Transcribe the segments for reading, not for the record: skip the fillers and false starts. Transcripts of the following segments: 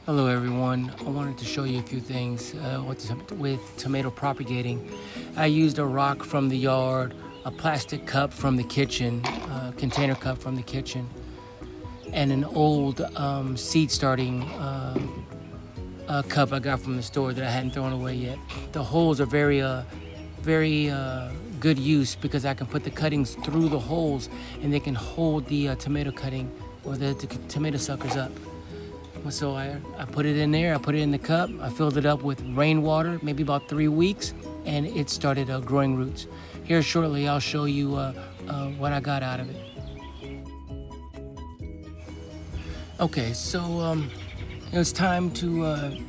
Hello everyone, I wanted to show you a few things with tomato propagating. I used a rock from the yard, a plastic cup from the kitchen, a container cup from the kitchen, and an old seed starting cup I got from the store that I hadn't thrown away yet. The holes are very good use because I can put the cuttings through the holes and they can hold the tomato cutting or the tomato suckers up. So I put it in there, I put it in the cup, I filled it up with rainwater, maybe about 3 weeks, and it started growing roots. Here shortly I'll show you what I got out of it. Okay, so it was time to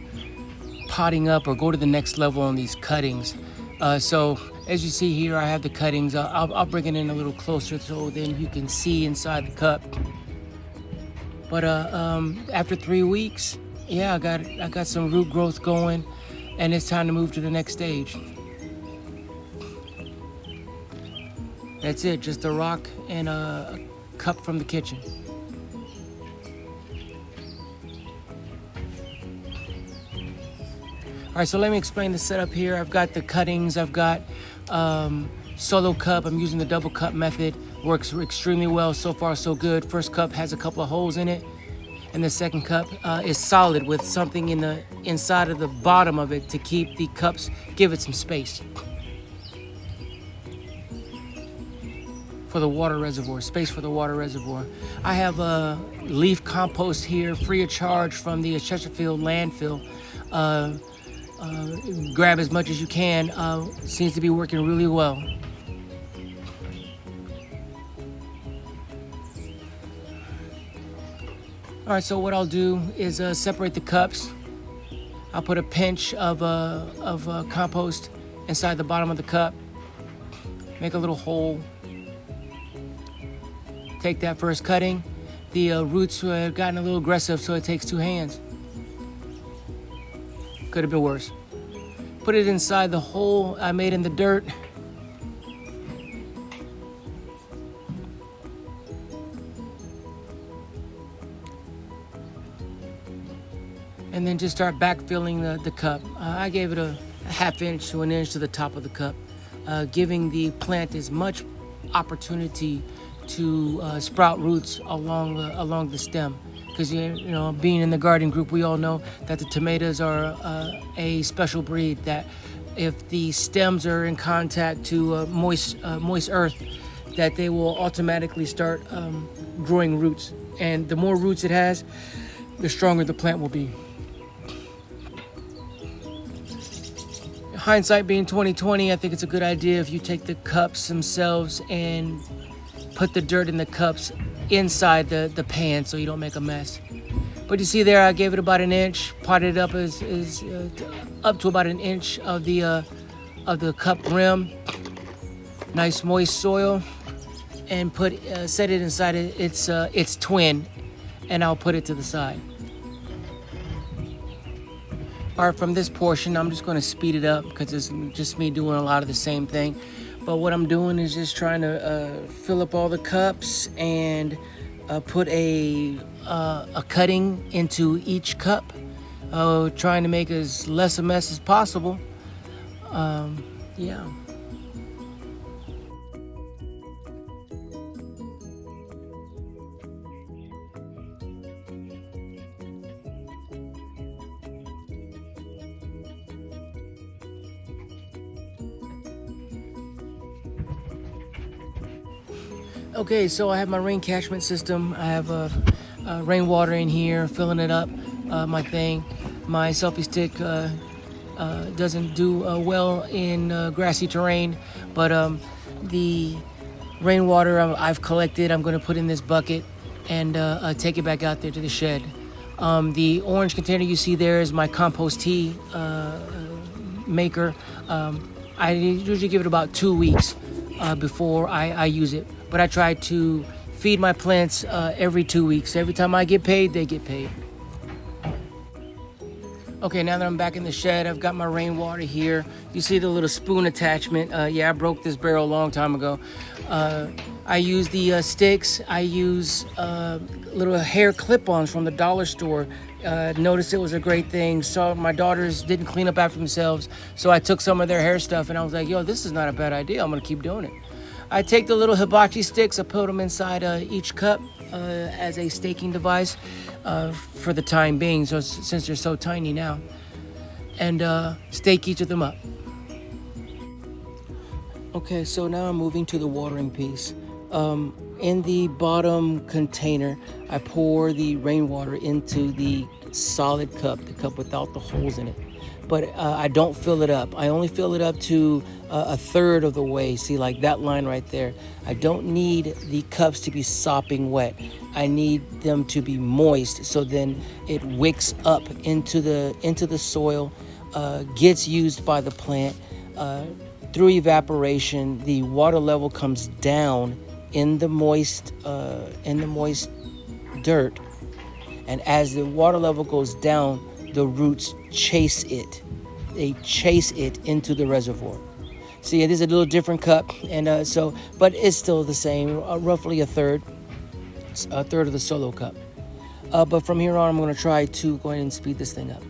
potting up or go to the next level on these cuttings. So as you see here, I have the cuttings. I'll bring it in a little closer so then you can see inside the cup. But after 3 weeks, yeah, I got some root growth going, and it's time to move to the next stage. That's it, just a rock and a cup from the kitchen. All right, so let me explain the setup here. I've got the cuttings, I've got solo cup. I'm using the double cup method. Works extremely well. So far, so good. First cup has a couple of holes in it, and the second cup is solid with something in the inside of the bottom of it to keep the cups, give it some space for the water reservoir, space for the water reservoir. I have a leaf compost here, free of charge from the Chesterfield landfill. Grab as much as you can. Seems to be working really well. All right, so what I'll do is separate the cups. I'll put a pinch of compost inside the bottom of the cup. Make a little hole. Take that first cutting. The roots have gotten a little aggressive, so it takes 2 hands. Could have been worse. Put it inside the hole I made in the dirt. And then just start backfilling the cup. I gave it a ½ inch to an inch to the top of the cup, giving the plant as much opportunity to sprout roots along the stem. Because you know, being in the garden group, we all know that the tomatoes are a special breed. That if the stems are in contact to moist earth, that they will automatically start growing roots. And the more roots it has, the stronger the plant will be. Hindsight being 20/20, I think it's a good idea if you take the cups themselves and put the dirt in the cups inside the pan so you don't make a mess. But you see there, I gave it about an inch, potted it up up to about an inch of the cup rim. Nice moist soil, and set it inside its twin, and I'll put it to the side. All right, from this portion, I'm just going to speed it up because it's just me doing a lot of the same thing. But what I'm doing is just trying to fill up all the cups and put a cutting into each cup, trying to make as less a mess as possible. Yeah. Okay, so I have my rain catchment system. I have rainwater in here, filling it up. My selfie stick doesn't do well in grassy terrain, but the rainwater I've collected, I'm going to put in this bucket and take it back out there to the shed. The orange container you see there is my compost tea maker. I usually give it about 2 weeks before I use it. But I try to feed my plants every 2 weeks. Every time I get paid, they get paid. Okay, now that I'm back in the shed, I've got my rainwater here. You see the little spoon attachment. Yeah, I broke this barrel a long time ago. I use the sticks. I use little hair clip-ons from the dollar store. Noticed it was a great thing. Saw my daughters didn't clean up after themselves, so I took some of their hair stuff and I was like, yo, this is not a bad idea. I'm gonna keep doing it. I take the little hibachi sticks, I put them inside each cup as a staking device for the time being, so since they're so tiny now, and stake each of them up. Okay, so now I'm moving to the watering piece. In the bottom container, I pour the rainwater into the solid cup, the cup without the holes in it. But I don't fill it up. I only fill it up to a third of the way. See, like that line right there. I don't need the cups to be sopping wet. I need them to be moist, so then it wicks up into the soil, gets used by the plant. Through evaporation, the water level comes down in the moist dirt, and as the water level goes down, the roots chase it. They chase it into the reservoir. See, it is a little different cup, and but it's still the same, roughly a third of the solo cup. But from here on, I'm going to try to go ahead and speed this thing up.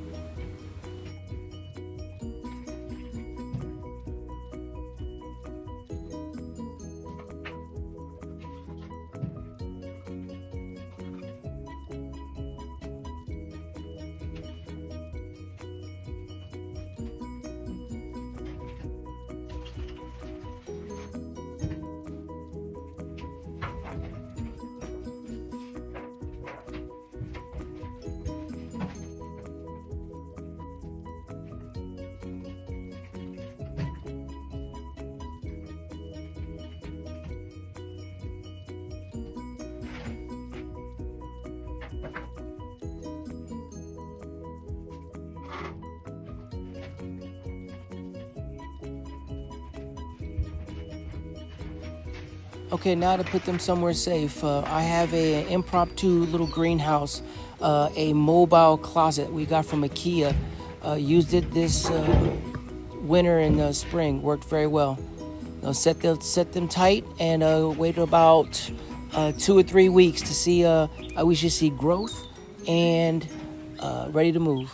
Okay, now to put them somewhere safe, I have an impromptu little greenhouse, a mobile closet we got from IKEA. Used it this winter and spring, worked very well. Set them tight and wait about 2 or 3 weeks to see, we should see growth and ready to move.